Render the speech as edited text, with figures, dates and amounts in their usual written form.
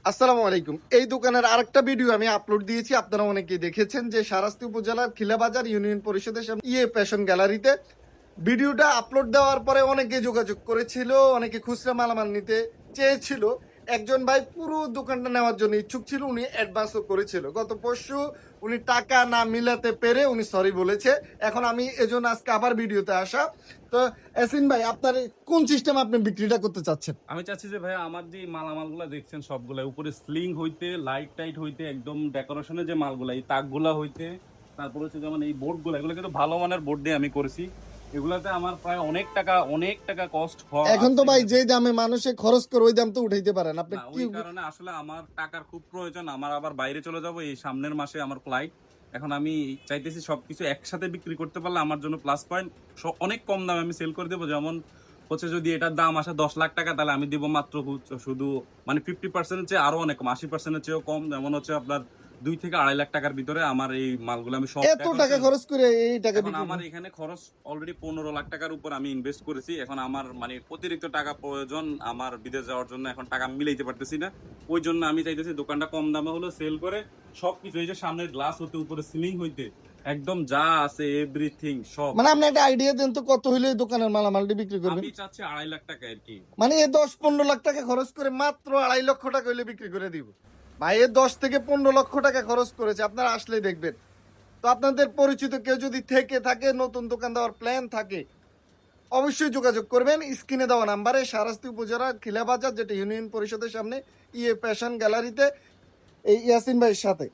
আসসালামু আলাইকুম। এই দোকানের আরেকটা ভিডিও আমি আপলোড দিয়েছি, আপনারা অনেকেই দেখেছেন, যে শারাস্তি উপজেলার খিলাবাজার ইউনিয়ন পরিষদের সামনে ফ্যাশন গ্যালারিতে ভিডিওটা আপলোড দেওয়ার পরে অনেকে যোগাযোগ করেছিল, অনেকে খুচরা মালামাল নিতে চেয়েছিল। একজন ভাই পুরো দোকানটা নেওয়ার জন্য ইচ্ছুক ছিল, উনি অ্যাডভান্সও করেছিল। গত পরশু উনি টাকা না মিলাতে পেরে উনি সরি বলেছে। এখন আমি এজন্য আজকে আবার ভিডিওতে আসা। তো এসিন ভাই, আপনার কোন সিস্টেম আপনি বিক্রিটা করতে চাচ্ছেন? আমি চাচ্ছি যে ভাই আমার যে মালামালগুলো দেখছেন সবগুলা উপরে স্লিং হইতে লাইট টাইট হইতে একদম ডেকোরেশনের যে মালগুলা এই তাকগুলা হইতে তারপর হচ্ছে যেমন এই বোর্ডগুলো এগুলো কিন্তু ভালো মানের বোর্ড দিয়ে আমি করেছি। এগুলাতে আমার প্রায় অনেক টাকা কস্ট হয়। এখন তো ভাই যে দামে মানুষে খরচ করে ওই দাম তো উঠাইতে পারেন আপনি না, কি? ওই কারণে আসলে আমার টাকার খুব প্রয়োজন। আমার আবার বাইরে চলে যাব এই সামনের মাসে আমার ফ্লাইট। এখন আমি চাইতেছি সবকিছু একসাথে বিক্রি করতে পারলে আমার জন্য প্লাস পয়েন্ট। অনেক কম দামে আমি সেল করে দেবো। যেমন হচ্ছে যদি এটার দাম আসে 10 লাখ টাকা, তাহলে আমি দিব মাত্র শুধু মানে 50% চেয়ে আরো অনেক কম, 80% চেয়েও কম। যেমন হচ্ছে আপনার 2 থেকে 2.5 লাখ টাকার ভিতরে আমার এই মালগুলো আমি সব এত টাকা খরচ করে এই টাকা এখন বিক্রি আমার এখানে খরচ অলরেডি 15 লাখ টাকার উপর আমি ইনভেস্ট করেছি। এখন আমার মানে অতিরিক্ত টাকা প্রয়োজন আমার বিদেশ যাওয়ার জন্য। এখন টাকা মিলাইতে পারতেছি না, ওই জন্য আমি চাইতেছি দোকানটা কম দামে হলো সেল করে সবকিছু এই যে সামনের গ্লাস হতে উপরে সিলিং হইতে একদম যা আছে এভরিথিং সব। মানে আপনি একটা আইডিয়া দেন তো, কত হইলে এই দোকানের মালামালটি বিক্রি করবেন? আমি চাচ্ছি 2.5 লাখ টাকা আর কি। মানে এই 10-15 লাখ টাকা খরচ করে মাত্র 2.5 লক্ষ টাকা হইলে বিক্রি করে দিব। ভাই এ 10 থেকে 15 লক্ষ টাকা খরচ করেছে, আপনারা আসলেই দেখবেন। তো আপনাদের পরিচিত কেউ যদি থেকে থাকে, নতুন দোকান দেওয়ার প্ল্যান থাকে, অবশ্যই যোগাযোগ করবেন স্ক্রিনে দেওয়া নাম্বারে। শারাস্তি উপজেলার খিলাবাজার, যেটা ইউনিয়ন পরিষদের সামনে ফ্যাশন গ্যালারিতে, এই ইয়াসিন ভাইয়ের সাথে।